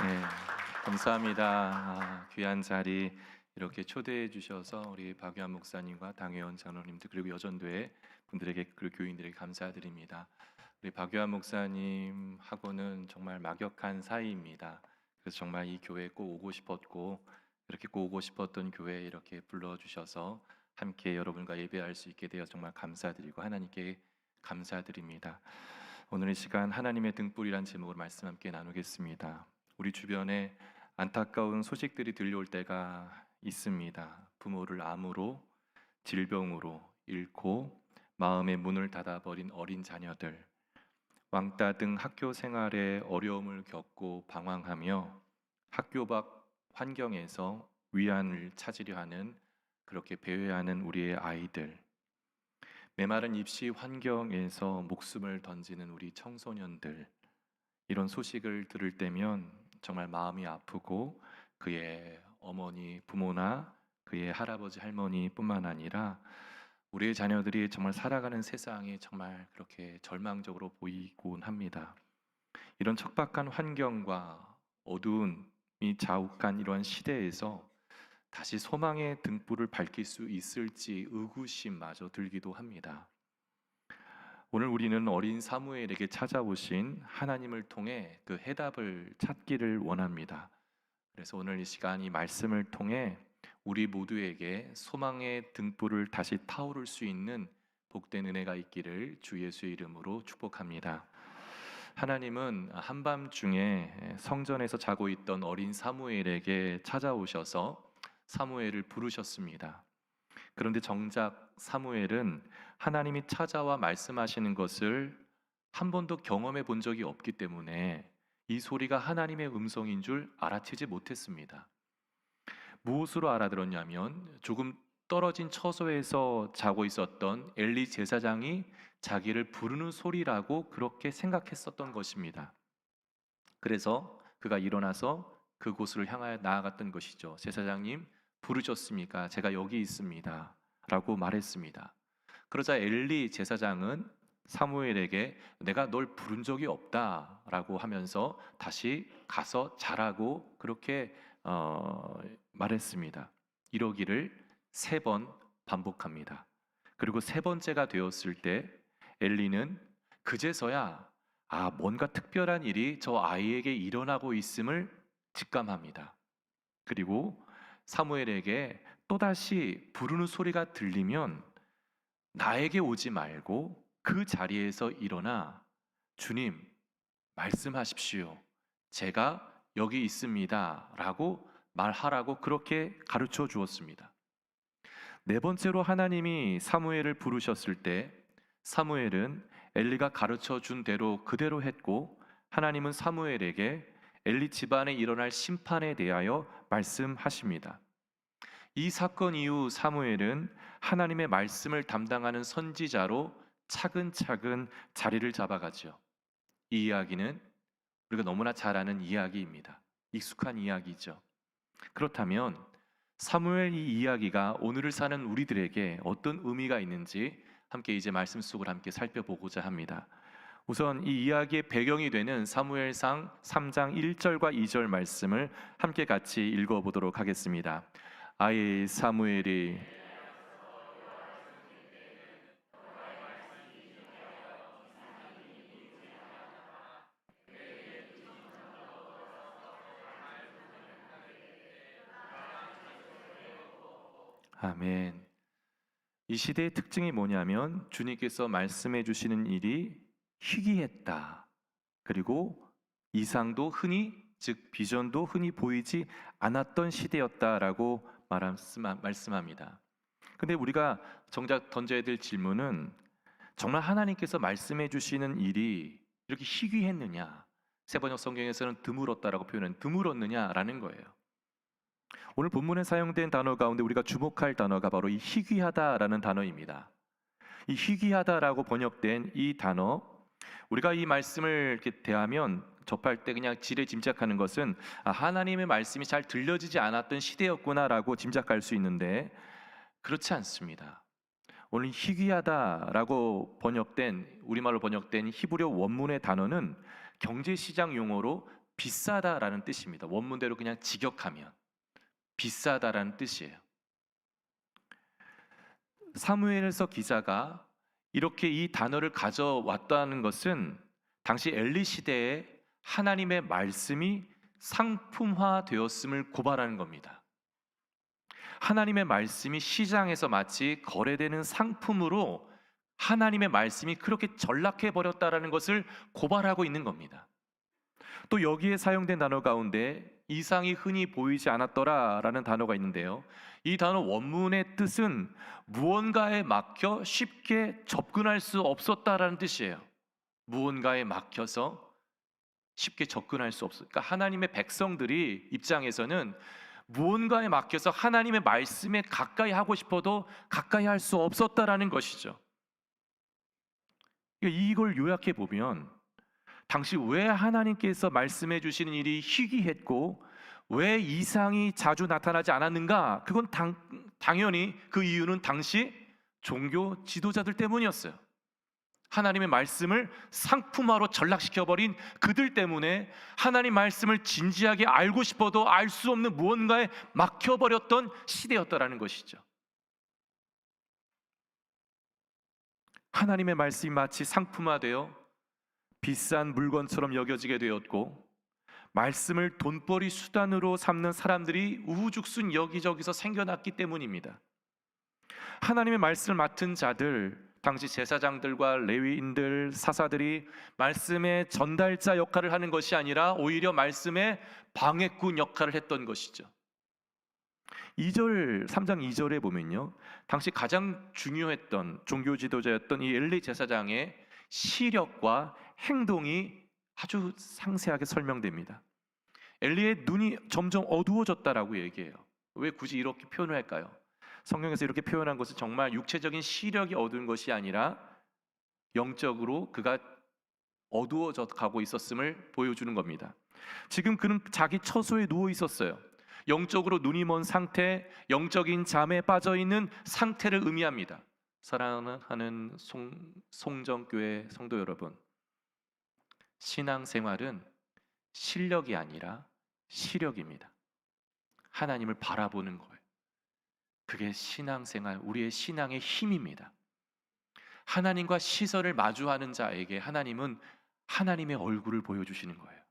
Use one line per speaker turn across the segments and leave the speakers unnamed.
네, 감사합니다. 귀한 자리 이렇게 초대해 주셔서 우리 박유한 목사님과 당회원 장로님들 그리고 여전도회 분들에게 그리고 교인들에게 감사드립니다. 우리 박유한 목사님하고는 정말 막역한 사이입니다. 그래서 정말 이 교회에 꼭 오고 싶었고 이렇게 꼭 오고 싶었던 교회에 이렇게 불러주셔서 함께 여러분과 예배할 수 있게 되어 정말 감사드리고 하나님께 감사드립니다. 오늘 이 시간 하나님의 등불이란 제목으로 말씀 함께 나누겠습니다. 우리 주변에 안타까운 소식들이 들려올 때가 있습니다. 부모를 암으로, 질병으로 잃고 마음의 문을 닫아버린 어린 자녀들, 왕따 등 학교 생활에 어려움을 겪고 방황하며 학교 밖 환경에서 위안을 찾으려 하는 그렇게 배회하는 우리의 아이들, 메마른 입시 환경에서 목숨을 던지는 우리 청소년들, 이런 소식을 들을 때면 정말 마음이 아프고 그의 어머니, 부모나 그의 할아버지, 할머니뿐만 아니라 우리의 자녀들이 정말 살아가는 세상이 정말 그렇게 절망적으로 보이곤 합니다. 이런 척박한 환경과 어두운 이 자욱한 이러한 시대에서 다시 소망의 등불을 밝힐 수 있을지 의구심마저 들기도 합니다. 오늘 우리는 어린 사무엘에게 찾아오신 하나님을 통해 그 해답을 찾기를 원합니다. 그래서 오늘 이 시간 이 말씀을 통해 우리 모두에게 소망의 등불을 다시 타오를 수 있는 복된 은혜가 있기를 주 예수의 이름으로 축복합니다. 하나님은 한밤중에 성전에서 자고 있던 어린 사무엘에게 찾아오셔서 사무엘을 부르셨습니다. 그런데 정작 사무엘은 하나님이 찾아와 말씀하시는 것을 한 번도 경험해 본 적이 없기 때문에 이 소리가 하나님의 음성인 줄 알아채지 못했습니다. 무엇으로 알아들었냐면 조금 떨어진 처소에서 자고 있었던 엘리 제사장이 자기를 부르는 소리라고 그렇게 생각했었던 것입니다. 그래서 그가 일어나서 그곳을 향하여 나아갔던 것이죠. 제사장님 부르셨습니까? 제가 여기 있습니다 라고 말했습니다. 그러자 엘리 제사장은 사무엘에게 내가 널 부른 적이 없다 라고 하면서 다시 가서 자라고 그렇게 말했습니다. 이러기를 3번 반복합니다. 그리고 3번째가 되었을 때 엘리는 그제서야 뭔가 특별한 일이 저 아이에게 일어나고 있음을 직감합니다. 그리고 사무엘에게 또다시 부르는 소리가 들리면 나에게 오지 말고 그 자리에서 일어나 주님 말씀하십시오. 제가 여기 있습니다 라고 말하라고 그렇게 가르쳐 주었습니다. 4번째로 하나님이 사무엘을 부르셨을 때 사무엘은 엘리가 가르쳐 준 대로 그대로 했고 하나님은 사무엘에게 엘리 집안에 일어날 심판에 대하여 말씀하십니다. 이 사건 이후 사무엘은 하나님의 말씀을 담당하는 선지자로 차근차근 자리를 잡아가죠. 이 이야기는 우리가 너무나 잘 아는 이야기입니다. 익숙한 이야기죠. 그렇다면 사무엘 이 이야기가 오늘을 사는 우리들에게 어떤 의미가 있는지 함께 이제 말씀 속을 함께 살펴보고자 합니다. 우선 이 이야기의 배경이 되는 사무엘상 3장 1절과 2절 말씀을 함께 같이 읽어보도록 하겠습니다. 아이 사무엘이 아멘. 이 시대의 특징이 뭐냐면 주님께서 말씀해 주시는 일이 희귀했다. 그리고 이상도 흔히 즉 비전도 흔히 보이지 않았던 시대였다라고 말씀합니다. 근데 우리가 정작 던져야 될 질문은 정말 하나님께서 말씀해 주시는 일이 이렇게 희귀했느냐? 세번역 성경에서는 드물었다라고 표현한 드물었느냐라는 거예요. 오늘 본문에 사용된 단어 가운데 우리가 주목할 단어가 바로 이 희귀하다라는 단어입니다. 이 희귀하다라고 번역된 이 단어, 우리가 이 말씀을 이렇게 대하면 접할 때 그냥 지레 짐작하는 것은 하나님의 말씀이 잘 들려지지 않았던 시대였구나라고 짐작할 수 있는데 그렇지 않습니다. 오늘 희귀하다라고 번역된, 우리말로 번역된 히브리어 원문의 단어는 경제시장 용어로 비싸다라는 뜻입니다. 원문대로 그냥 직역하면 비싸다라는 뜻이에요. 사무엘서 기자가 이렇게 이 단어를 가져왔다는 것은 당시 엘리 시대에 하나님의 말씀이 상품화되었음을 고발하는 겁니다. 하나님의 말씀이 시장에서 마치 거래되는 상품으로 하나님의 말씀이 그렇게 전락해 버렸다라는 것을 고발하고 있는 겁니다. 또 여기에 사용된 단어 가운데 이상이 흔히 보이지 않았더라라는 단어가 있는데요. 이 단어 원문의 뜻은 무언가에 막혀 쉽게 접근할 수 없었다라는 뜻이에요. 무언가에 막혀서 쉽게 접근할 수 없어. 그러니까 하나님의 백성들이 입장에서는 무언가에 막혀서 하나님의 말씀에 가까이 하고 싶어도 가까이 할 수 없었다라는 것이죠. 이걸 요약해 보면 당시 왜 하나님께서 말씀해 주시는 일이 희귀했고 왜 이상이 자주 나타나지 않았는가? 그건 당연히 그 이유는 당시 종교 지도자들 때문이었어요. 하나님의 말씀을 상품화로 전락시켜버린 그들 때문에 하나님 말씀을 진지하게 알고 싶어도 알 수 없는 무언가에 막혀버렸던 시대였다라는 것이죠. 하나님의 말씀이 마치 상품화되어 비싼 물건처럼 여겨지게 되었고 말씀을 돈벌이 수단으로 삼는 사람들이 우후죽순 여기저기서 생겨났기 때문입니다. 하나님의 말씀을 맡은 자들, 당시 제사장들과 레위인들, 사사들이 말씀의 전달자 역할을 하는 것이 아니라 오히려 말씀의 방해꾼 역할을 했던 것이죠. 3장 2절에 보면요, 당시 가장 중요했던 종교 지도자였던 이 엘리 제사장의 시력과 행동이 아주 상세하게 설명됩니다. 엘리의 눈이 점점 어두워졌다라고 얘기해요. 왜 굳이 이렇게 표현을 할까요? 성경에서 이렇게 표현한 것은 정말 육체적인 시력이 어두운 것이 아니라 영적으로 그가 어두워져 가고 있었음을 보여주는 겁니다. 지금 그는 자기 처소에 누워 있었어요. 영적으로 눈이 먼 상태, 영적인 잠에 빠져 있는 상태를 의미합니다. 사랑하는 송정교회 성도 여러분, 신앙생활은 실력이 아니라 시력입니다. 하나님을 바라보는 거예요. 그게 신앙생활, 우리의 신앙의 힘입니다. 하나님과 시선을 마주하는 자에게 하나님은 하나님의 얼굴을 보여주시는 거예요.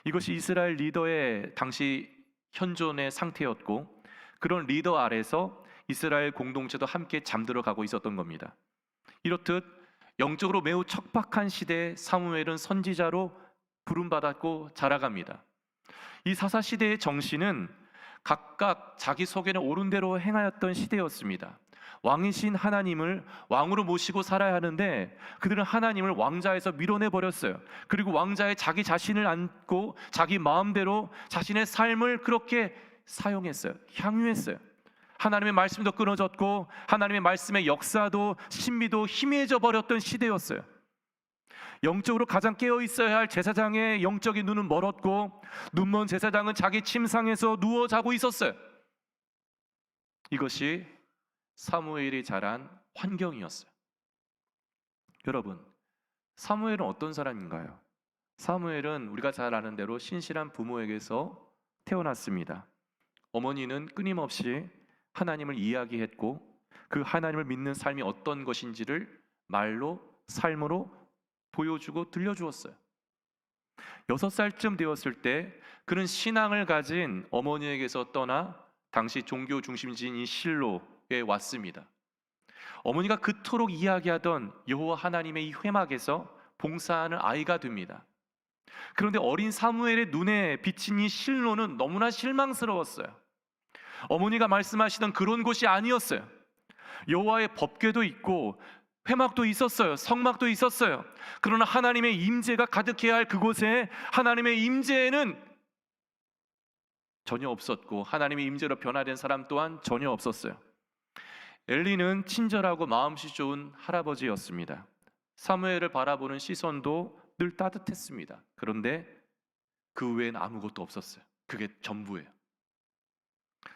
이것이 이스라엘 리더의 당시 현존의 상태였고 그런 리더 아래서 이스라엘 공동체도 함께 잠들어 가고 있었던 겁니다. 이렇듯 영적으로 매우 척박한 시대에 사무엘은 선지자로 부름받았고 자라갑니다. 이 사사시대의 정신은 각각 자기 속에는 옳은 대로 행하였던 시대였습니다. 왕이신 하나님을 왕으로 모시고 살아야 하는데 그들은 하나님을 왕자에서 밀어내버렸어요. 그리고 왕자의 자기 자신을 안고 자기 마음대로 자신의 삶을 그렇게 사용했어요. 향유했어요. 하나님의 말씀도 끊어졌고 하나님의 말씀의 역사도 신비도 희미해져 버렸던 시대였어요. 영적으로 가장 깨어 있어야 할 제사장의 영적인 눈은 멀었고 눈먼 제사장은 자기 침상에서 누워 자고 있었어요. 이것이 사무엘이 자란 환경이었어요. 여러분, 사무엘은 어떤 사람인가요? 사무엘은 우리가 잘 아는 대로 신실한 부모에게서 태어났습니다. 어머니는 끊임없이 하나님을 이야기했고 그 하나님을 믿는 삶이 어떤 것인지를 말로, 삶으로 보여주고 들려주었어요. 6살쯤 되었을 때 그는 신앙을 가진 어머니에게서 떠나 당시 종교 중심지인 이 실로에 왔습니다. 어머니가 그토록 이야기하던 여호와 하나님의 이 회막에서 봉사하는 아이가 됩니다. 그런데 어린 사무엘의 눈에 비친 이 실로는 너무나 실망스러웠어요. 어머니가 말씀하시던 그런 곳이 아니었어요. 여호와의 법궤도 있고 회막도 있었어요. 성막도 있었어요. 그러나 하나님의 임재가 가득해야 할 그곳에 하나님의 임재에는 전혀 없었고 하나님의 임재로 변화된 사람 또한 전혀 없었어요. 엘리는 친절하고 마음씨 좋은 할아버지였습니다. 사무엘을 바라보는 시선도 늘 따뜻했습니다. 그런데 그 외엔 아무것도 없었어요. 그게 전부예요.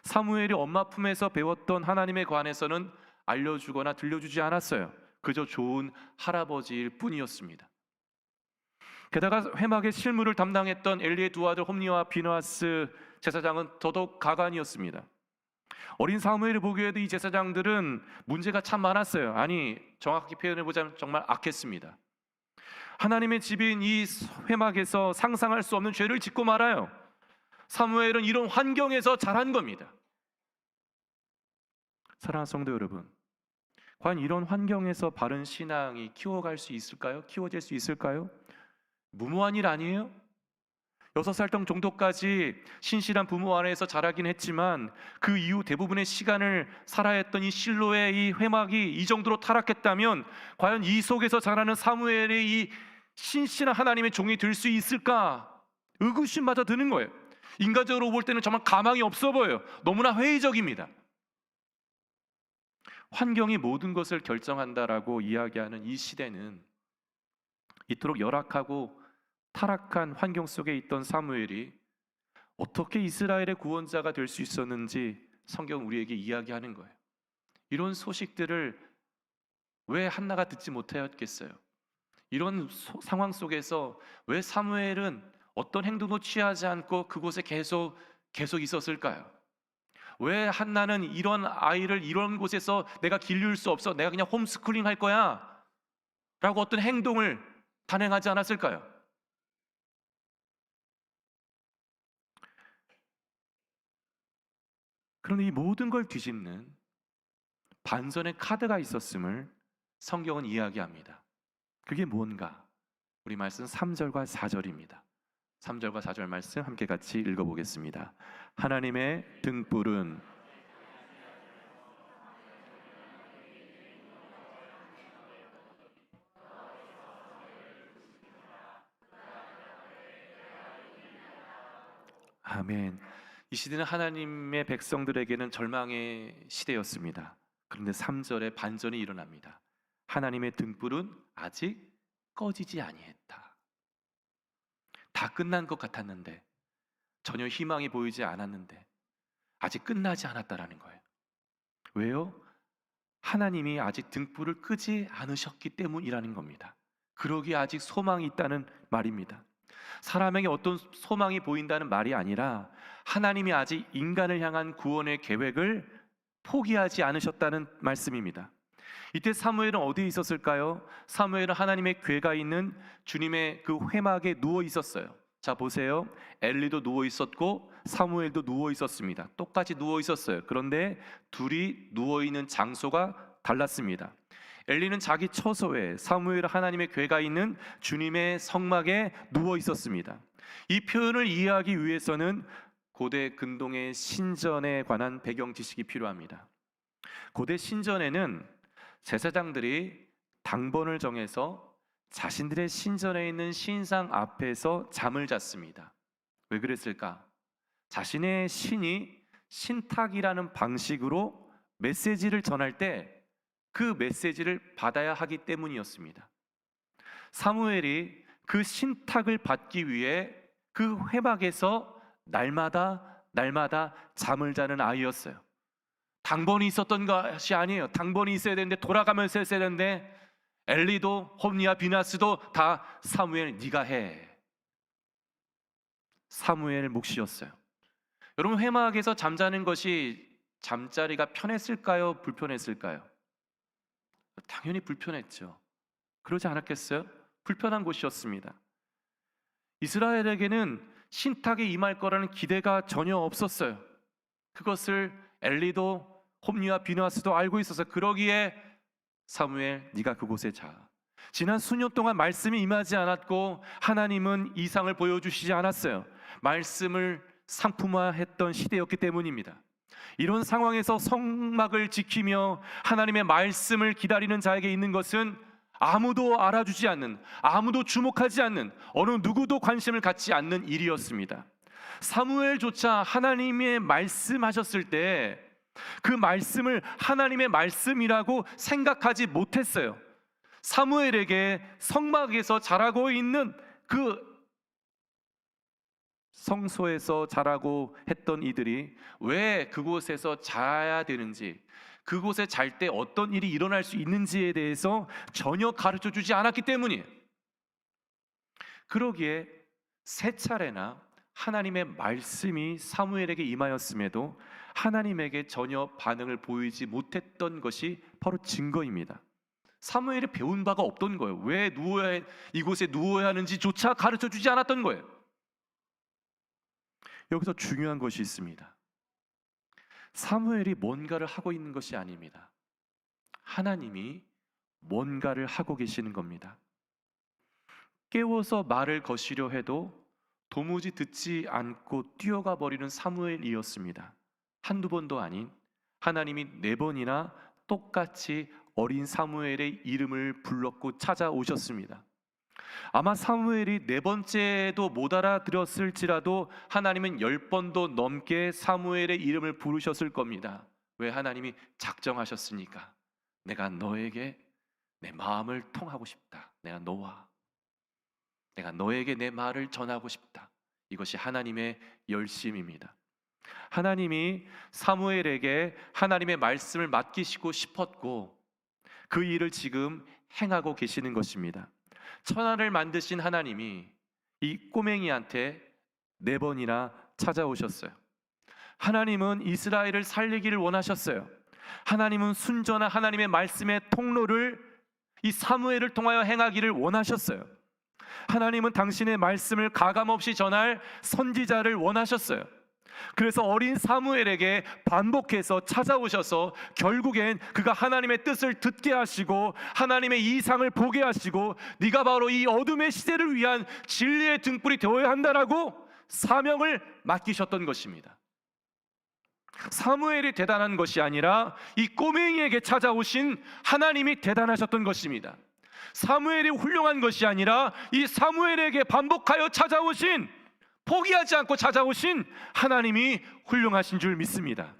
사무엘이 엄마 품에서 배웠던 하나님에 관해서는 알려주거나 들려주지 않았어요. 그저 좋은 할아버지일 뿐이었습니다. 게다가 회막의 실무를 담당했던 엘리의 두 아들 홈니와 비느하스 제사장은 더더욱 가관이었습니다. 어린 사무엘을 보기에도 이 제사장들은 문제가 참 많았어요. 아니, 정확하게 표현해보자면 정말 악했습니다. 하나님의 집인 이 회막에서 상상할 수 없는 죄를 짓고 말아요. 사무엘은 이런 환경에서 자란 겁니다. 사랑하는 성도 여러분, 과연 이런 환경에서 바른 신앙이 키워질 수 있을까요? 무모한 일 아니에요? 6살 정도까지 신실한 부모 아래에서 자라긴 했지만 그 이후 대부분의 시간을 살아야 했던 이 실로의 이 회막이 이 정도로 타락했다면 과연 이 속에서 자라는 사무엘의 이 신실한 하나님의 종이 될 수 있을까? 의구심마저 드는 거예요. 인간적으로 볼 때는 정말 가망이 없어 보여요. 너무나 회의적입니다. 환경이 모든 것을 결정한다라고 이야기하는 이 시대는 이토록 열악하고 타락한 환경 속에 있던 사무엘이 어떻게 이스라엘의 구원자가 될 수 있었는지 성경은 우리에게 이야기하는 거예요. 이런 소식들을 왜 한나가 듣지 못하였겠어요? 이런 상황 속에서 왜 사무엘은 어떤 행동도 취하지 않고 그곳에 계속 있었을까요? 왜 한나는 이런 아이를 이런 곳에서 내가 기를 수 없어, 내가 그냥 홈스쿨링 할 거야 라고 어떤 행동을 단행하지 않았을까요? 그런데 이 모든 걸 뒤집는 반전의 카드가 있었음을 성경은 이야기합니다. 그게 뭔가? 우리 말씀 3절과 4절입니다. 3절과 4절 말씀 함께 같이 읽어보겠습니다. 하나님의 등불은 아멘. 이 시대는 하나님의 백성들에게는 절망의 시대였습니다. 그런데 3절에 반전이 일어납니다. 하나님의 등불은 아직 꺼지지 아니했다. 다 끝난 것 같았는데, 전혀 희망이 보이지 않았는데 아직 끝나지 않았다라는 거예요. 왜요? 하나님이 아직 등불을 끄지 않으셨기 때문이라는 겁니다. 그러기에 아직 소망이 있다는 말입니다. 사람에게 어떤 소망이 보인다는 말이 아니라 하나님이 아직 인간을 향한 구원의 계획을 포기하지 않으셨다는 말씀입니다. 이때 사무엘은 어디에 있었을까요? 사무엘은 하나님의 궤가 있는 주님의 그 회막에 누워 있었어요. 자, 보세요. 엘리도 누워 있었고 사무엘도 누워 있었습니다. 똑같이 누워 있었어요. 그런데 둘이 누워 있는 장소가 달랐습니다. 엘리는 자기 처소에, 사무엘은 하나님의 궤가 있는 주님의 성막에 누워 있었습니다. 이 표현을 이해하기 위해서는 고대 근동의 신전에 관한 배경 지식이 필요합니다. 고대 신전에는 제사장들이 당번을 정해서 자신들의 신전에 있는 신상 앞에서 잠을 잤습니다. 왜 그랬을까? 자신의 신이 신탁이라는 방식으로 메시지를 전할 때 그 메시지를 받아야 하기 때문이었습니다. 사무엘이 그 신탁을 받기 위해 그 회막에서 날마다 잠을 자는 아이였어요. 당번이 있었던 것이 아니에요. 당번이 있어야 되는데, 돌아가면서 했어야 되는데, 엘리도 홈니와 비느하스도 다 사무엘 네가 해. 사무엘 몫이었어요. 여러분, 회막에서 잠자는 것이 잠자리가 편했을까요? 불편했을까요? 당연히 불편했죠. 그러지 않았겠어요? 불편한 곳이었습니다. 이스라엘에게는 신탁에 임할 거라는 기대가 전혀 없었어요. 그것을 엘리도 홈니와 비느하스도 알고 있어서 그러기에 사무엘 네가 그곳에 자. 지난 수년 동안 말씀이 임하지 않았고 하나님은 이상을 보여주시지 않았어요. 말씀을 상품화했던 시대였기 때문입니다. 이런 상황에서 성막을 지키며 하나님의 말씀을 기다리는 자에게 있는 것은 아무도 알아주지 않는, 아무도 주목하지 않는, 어느 누구도 관심을 갖지 않는 일이었습니다. 사무엘조차 하나님의 말씀하셨을 때 그 말씀을 하나님의 말씀이라고 생각하지 못했어요. 사무엘에게 성막에서 자라고 있는 그 성소에서 자라고 했던 이들이 왜 그곳에서 자야 되는지, 그곳에 잘 때 어떤 일이 일어날 수 있는지에 대해서 전혀 가르쳐 주지 않았기 때문이에요. 그러기에 세 차례나 하나님의 말씀이 사무엘에게 임하였음에도 하나님에게 전혀 반응을 보이지 못했던 것이 바로 증거입니다. 사무엘이 배운 바가 없던 거예요. 왜 이곳에 누워야 하는지조차 가르쳐 주지 않았던 거예요. 여기서 중요한 것이 있습니다. 사무엘이 뭔가를 하고 있는 것이 아닙니다. 하나님이 뭔가를 하고 계시는 겁니다. 깨워서 말을 거시려 해도 도무지 듣지 않고 뛰어가 버리는 사무엘이었습니다. 한두 번도 아닌 하나님이 4번이나 똑같이 어린 사무엘의 이름을 불렀고 찾아오셨습니다. 아마 사무엘이 4번째도 못 알아들었을지라도 하나님은 10번도 넘게 사무엘의 이름을 부르셨을 겁니다. 왜? 하나님이 작정하셨으니까. 내가 너에게 내 마음을 통하고 싶다. 내가 너에게 내 말을 전하고 싶다. 이것이 하나님의 열심입니다. 하나님이 사무엘에게 하나님의 말씀을 맡기시고 싶었고 그 일을 지금 행하고 계시는 것입니다. 천하를 만드신 하나님이 이 꼬맹이한테 4번이나 찾아오셨어요. 하나님은 이스라엘을 살리기를 원하셨어요. 하나님은 순전한 하나님의 말씀의 통로를 이 사무엘을 통하여 행하기를 원하셨어요. 하나님은 당신의 말씀을 가감없이 전할 선지자를 원하셨어요. 그래서 어린 사무엘에게 반복해서 찾아오셔서 결국엔 그가 하나님의 뜻을 듣게 하시고 하나님의 이상을 보게 하시고 네가 바로 이 어둠의 시대를 위한 진리의 등불이 되어야 한다라고 사명을 맡기셨던 것입니다. 사무엘이 대단한 것이 아니라 이 꼬맹이에게 찾아오신 하나님이 대단하셨던 것입니다. 사무엘이 훌륭한 것이 아니라 이 사무엘에게 반복하여 찾아오신, 포기하지 않고 찾아오신 하나님이 훌륭하신 줄 믿습니다.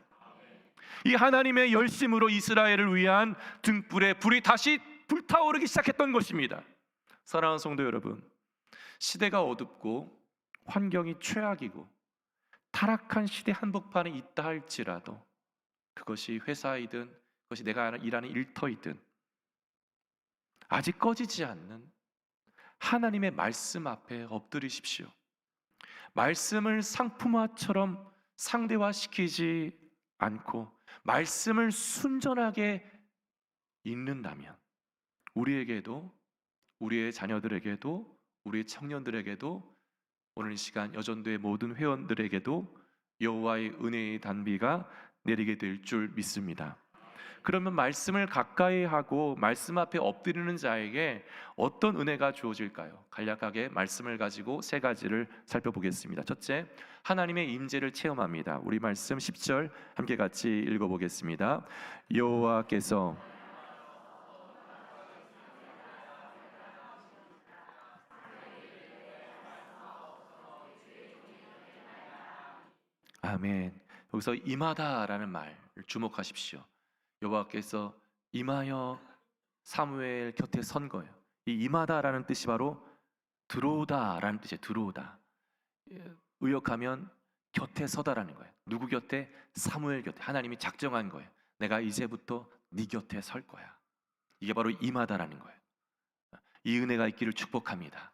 이 하나님의 열심으로 이스라엘을 위한 등불의 불이 다시 불타오르기 시작했던 것입니다. 사랑하는 성도 여러분, 시대가 어둡고 환경이 최악이고 타락한 시대 한복판에 있다 할지라도 그것이 회사이든 그것이 내가 일하는 일터이든 아직 꺼지지 않는 하나님의 말씀 앞에 엎드리십시오. 말씀을 상품화처럼 상대화시키지 않고 말씀을 순전하게 읽는다면 우리에게도, 우리의 자녀들에게도, 우리의 청년들에게도, 오늘 이 시간 여전도의 모든 회원들에게도 여호와의 은혜의 단비가 내리게 될 줄 믿습니다. 그러면 말씀을 가까이 하고 말씀 앞에 엎드리는 자에게 어떤 은혜가 주어질까요? 간략하게 말씀을 가지고 3가지를 살펴보겠습니다. 첫째, 하나님의 임재를 체험합니다. 우리 말씀 10절 함께 같이 읽어보겠습니다. 여호와께서 아멘. 여기서 임하다라는 말 주목하십시오. 여호와께서 임하여 사무엘 곁에 선 거예요. 이 임하다라는 뜻이 바로 들어오다라는 뜻이에요. 들어오다. 의역하면 곁에 서다라는 거예요. 누구 곁에? 사무엘 곁에. 하나님이 작정한 거예요. 내가 이제부터 네 곁에 설 거야. 이게 바로 임하다라는 거예요. 이 은혜가 있기를 축복합니다.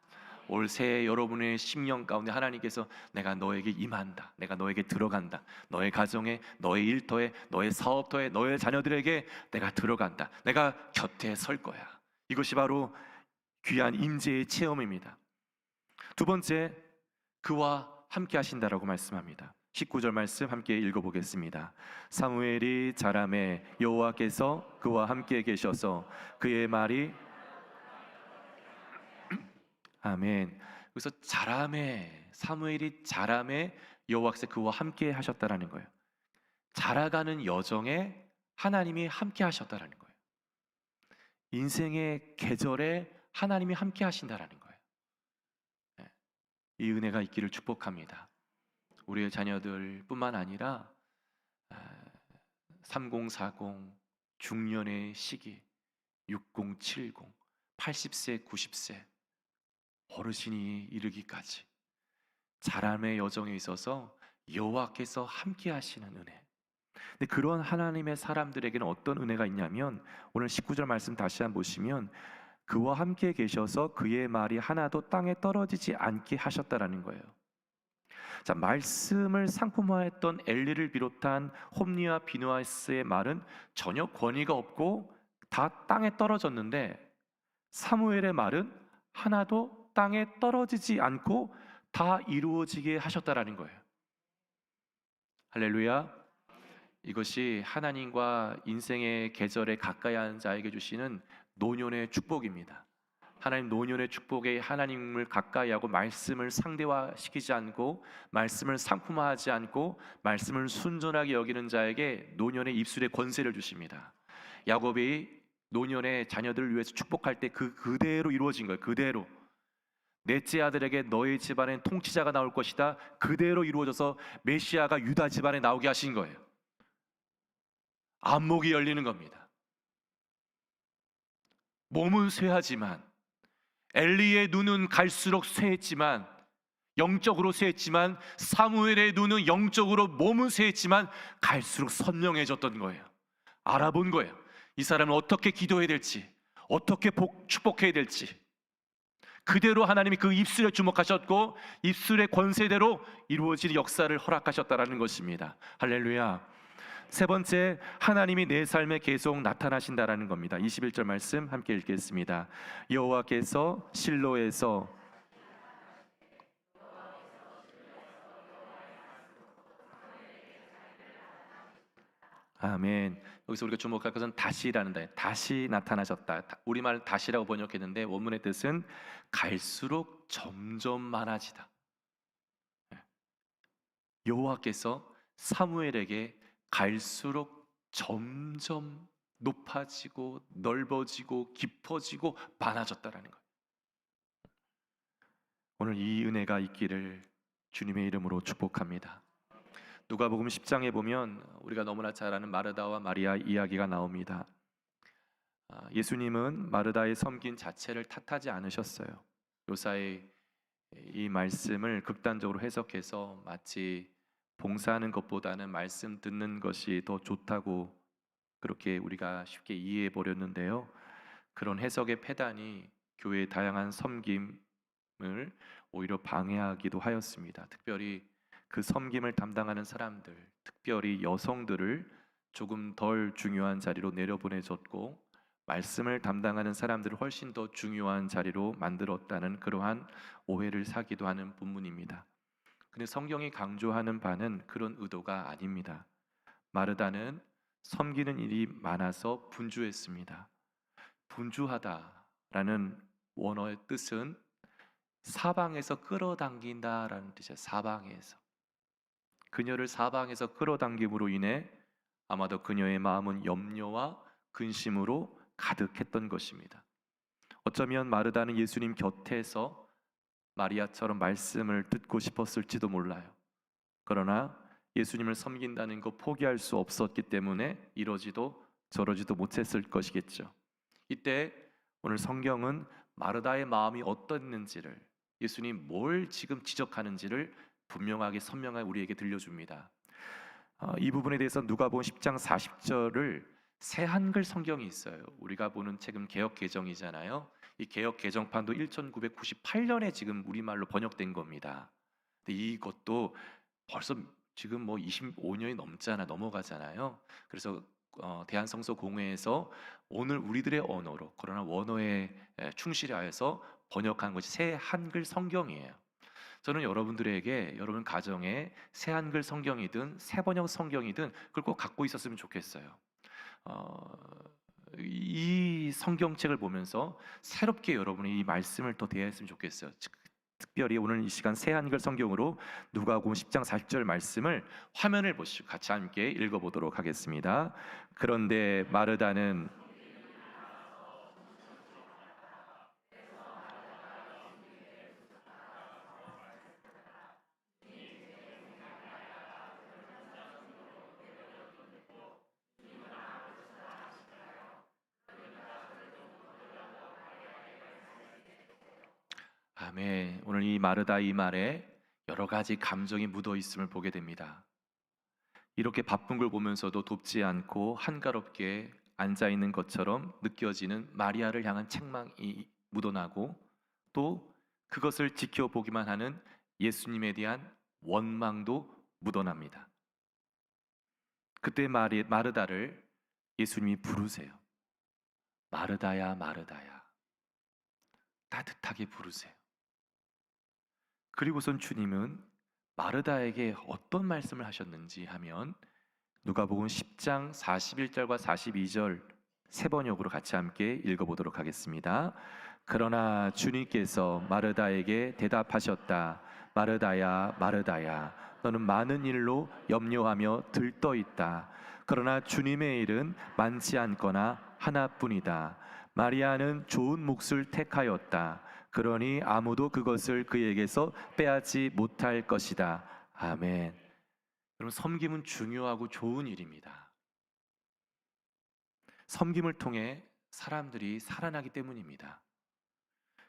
올 새해 여러분의 심령 가운데 하나님께서 내가 너에게 임한다, 내가 너에게 들어간다, 너의 가정에, 너의 일터에, 너의 사업터에, 너의 자녀들에게 내가 들어간다, 내가 곁에 설 거야. 이것이 바로 귀한 임재의 체험입니다. 두 번째, 그와 함께 하신다라고 말씀합니다. 19절 말씀 함께 읽어보겠습니다. 사무엘이 자라매 여호와께서 그와 함께 계셔서 그의 말이 아멘. 그래서 자라매, 사무엘이 자라매 여호와께서 그와 함께 하셨다라는 거예요. 자라가는 여정에 하나님이 함께 하셨다라는 거예요. 인생의 계절에 하나님이 함께 하신다라는 거예요. 이 은혜가 있기를 축복합니다. 우리의 자녀들뿐만 아니라 3040 중년의 시기, 60, 70, 80세, 90세 어르신이 이르기까지 자람의 여정에 있어서 여호와께서 함께 하시는 은혜,
근데 그런 하나님의 사람들에게는 어떤 은혜가 있냐면 오늘 19절 말씀 다시 한번 보시면 그와 함께 계셔서 그의 말이 하나도 땅에 떨어지지 않게 하셨다라는 거예요. 자, 말씀을 상품화했던 엘리를 비롯한 홈리와 비누아스의 말은 전혀 권위가 없고 다 땅에 떨어졌는데 사무엘의 말은 하나도 땅에 떨어지지 않고 다 이루어지게 하셨다라는 거예요. 할렐루야. 이것이 하나님과 인생의 계절에 가까이 하는 자에게 주시는 노년의 축복입니다. 하나님 노년의 축복에 하나님을 가까이하고 말씀을 상대화시키지 않고 말씀을 상품화하지 않고 말씀을 순전하게 여기는 자에게 노년의 입술의 권세를 주십니다. 야곱이 노년의 자녀들을 위해서 축복할 때 그대로 이루어진 거예요. 그대로 넷째 아들에게 너희 집안엔 통치자가 나올 것이다. 그대로 이루어져서 메시아가 유다 집안에 나오게 하신 거예요. 안목이 열리는 겁니다. 몸은 쇠하지만 엘리의 눈은 갈수록 쇠했지만 영적으로 쇠했지만 사무엘의 눈은 영적으로 몸은 쇠했지만 갈수록 선명해졌던 거예요. 알아본 거예요. 이 사람은 어떻게 기도해야 될지, 어떻게 축복해야 될지. 그대로 하나님이 그 입술에 주목하셨고 입술의 권세대로 이루어질 역사를 허락하셨다라는 것입니다. 할렐루야. 세 번째, 하나님이 내 삶에 계속 나타나신다라는 겁니다. 21절 말씀 함께 읽겠습니다. 여호와께서 실로에서 아멘. 여기서 우리가 주목할 것은 다시라는 단, 다시 나타나셨다. 우리말 다시라고 번역했는데 원문의 뜻은 갈수록 점점 많아지다. 여호와께서 사무엘에게 갈수록 점점 높아지고 넓어지고 깊어지고 많아졌다라는 거예요. 오늘 이 은혜가 있기를 주님의 이름으로 축복합니다. 누가복음 10장에 보면 우리가 너무나 잘 아는 마르다와 마리아 이야기가 나옵니다. 예수님은 마르다의 섬긴 자체를 탓하지 않으셨어요. 요사이 이 말씀을 극단적으로 해석해서 마치 봉사하는 것보다는 말씀 듣는 것이 더 좋다고 그렇게 우리가 쉽게 이해해 버렸는데요. 그런 해석의 패단이 교회의 다양한 섬김을 오히려 방해하기도 하였습니다. 특별히 그 섬김을 담당하는 사람들, 특별히 여성들을 조금 덜 중요한 자리로 내려보내졌고 말씀을 담당하는 사람들을 훨씬 더 중요한 자리로 만들었다는 그러한 오해를 사기도 하는 본문입니다. 근데 성경이 강조하는 바는 그런 의도가 아닙니다. 마르다는 섬기는 일이 많아서 분주했습니다. 분주하다라는 원어의 뜻은 사방에서 끌어당긴다라는 뜻이에요. 사방에서. 그녀를 사방에서 끌어당김으로 인해 아마도 그녀의 마음은 염려와 근심으로 가득했던 것입니다. 어쩌면 마르다는 예수님 곁에서 마리아처럼 말씀을 듣고 싶었을지도 몰라요. 그러나 예수님을 섬긴다는 것 포기할 수 없었기 때문에 이러지도 저러지도 못했을 것이겠죠. 이때 오늘 성경은 마르다의 마음이 어떻는지를, 예수님 뭘 지금 지적하는지를 분명하게 선명하게 우리에게 들려줍니다. 이 부분에 대해서 누가복음 10장 40절을 새 한글 성경이 있어요. 우리가 보는 책은 개역 개정이잖아요. 이 개역 개정판도 1998년에 지금 우리말로 번역된 겁니다. 근데 이것도 벌써 지금 뭐 25년이 넘어가잖아요. 그래서 대한성서공회에서 오늘 우리들의 언어로 그러나 원어에 충실하여서 번역한 것이 새 한글 성경이에요. 저는 여러분들에게 여러분 가정에 새 한글 성경이든 새 번역 성경이든 그걸 꼭 갖고 있었으면 좋겠어요. 이 성경책을 보면서 새롭게 여러분이 이 말씀을 더 대했으면 좋겠어요. 특별히 오늘 이 시간 새 한글 성경으로 누가복음 10장 40절 말씀을 화면을 보시고 같이 함께 읽어보도록 하겠습니다. 그런데 마르다는 아멘. 오늘 이 마르다 이 말에 여러 가지 감정이 묻어 있음을 보게 됩니다. 이렇게 바쁜 걸 보면서도 돕지 않고 한가롭게 앉아 있는 것처럼 느껴지는 마리아를 향한 책망이 묻어나고, 또 그것을 지켜보기만 하는 예수님에 대한 원망도 묻어납니다. 그때 마르다를 예수님이 부르세요. 마르다야, 마르다야. 따뜻하게 부르세요. 그리고선 주님은 마르다에게 어떤 말씀을 하셨는지 하면, 누가복음 10장 41절과 42절 세 번역으로 같이 함께 읽어보도록 하겠습니다. 그러나 주님께서 마르다에게 대답하셨다. 마르다야, 마르다야, 너는 많은 일로 염려하며 들떠 있다. 그러나 주님의 일은 많지 않거나 하나뿐이다. 마리아는 좋은 몫을 택하였다. 그러니 아무도 그것을 그에게서 빼앗지 못할 것이다. 아멘. 여러분, 섬김은 중요하고 좋은 일입니다. 섬김을 통해 사람들이 살아나기 때문입니다.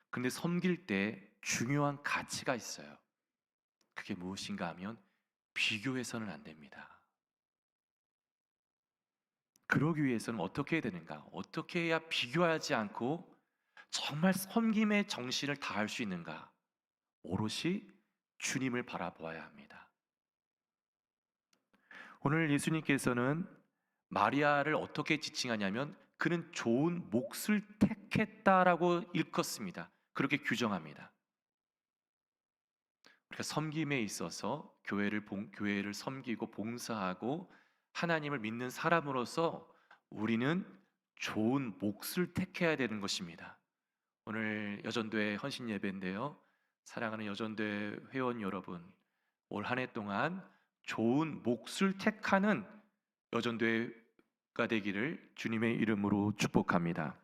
근데 섬길 때 중요한 가치가 있어요. 그게 무엇인가 하면 비교해서는 안 됩니다. 그러기 위해서는 어떻게 해야 되는가? 어떻게 해야 비교하지 않고 정말 섬김의 정신을 다할 수 있는가? 오롯이 주님을 바라보아야 합니다. 오늘 예수님께서는 마리아를 어떻게 지칭하냐면 그는 좋은 몫을 택했다라고 일컫습니다. 그렇게 규정합니다. 우리가 섬김에 있어서 교회를 섬기고 봉사하고 하나님을 믿는 사람으로서 우리는 좋은 몫을 택해야 되는 것입니다. 오늘 여전도회 헌신 예배인데요, 사랑하는 여전도회 회원 여러분, 올 한 해 동안 좋은 몫을 택하는 여전도회가 되기를 주님의 이름으로 축복합니다.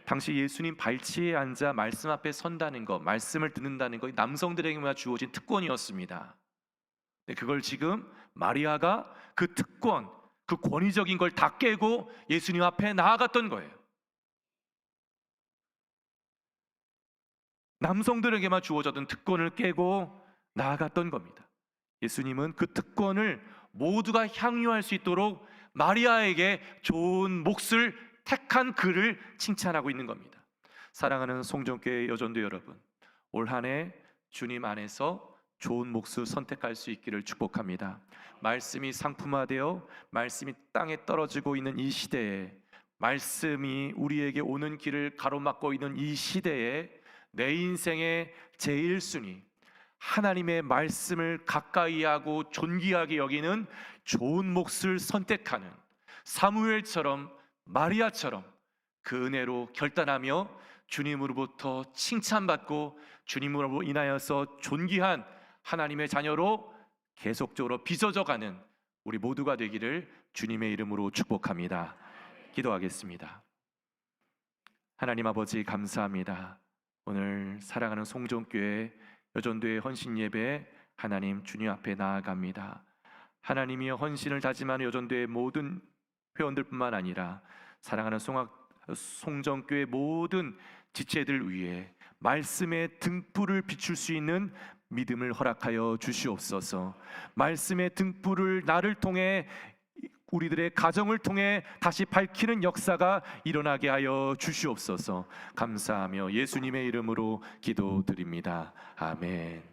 당시 예수님 발치에 앉아 말씀 앞에 선다는 것, 말씀을 듣는다는 것, 남성들에게만 주어진 특권이었습니다. 그걸 지금 마리아가 그 특권, 그 권위적인 걸 다 깨고 예수님 앞에 나아갔던 거예요. 남성들에게만 주어졌던 특권을 깨고 나아갔던 겁니다. 예수님은 그 특권을 모두가 향유할 수 있도록 마리아에게 좋은 몫을 택한 그를 칭찬하고 있는 겁니다. 사랑하는 송정교회 여전도 여러분, 올 한 해 주님 안에서 좋은 몫을 선택할 수 있기를 축복합니다. 말씀이 상품화되어 말씀이 땅에 떨어지고 있는 이 시대에, 말씀이 우리에게 오는 길을 가로막고 있는 이 시대에 내 인생의 제1순위, 하나님의 말씀을 가까이 하고 존귀하게 여기는 좋은 몫을 선택하는 사무엘처럼, 마리아처럼 그 은혜로 결단하며 주님으로부터 칭찬받고 주님으로 인하여서 존귀한 하나님의 자녀로 계속적으로 빚어져가는 우리 모두가 되기를 주님의 이름으로 축복합니다. 기도하겠습니다. 하나님 아버지, 감사합니다. 오늘 사랑하는 송정교회 여전도회 헌신 예배, 하나님 주님 앞에 나아갑니다. 하나님이여, 헌신을 다짐하는 여전도회 모든 회원들뿐만 아니라 사랑하는 송정교회 모든 지체들 위해 말씀의 등불을 비출 수 있는 믿음을 허락하여 주시옵소서. 말씀의 등불을 나를 통해, 우리들의 가정을 통해 다시 밝히는 역사가 일어나게 하여 주시옵소서. 감사하며 예수님의 이름으로 기도드립니다. 아멘.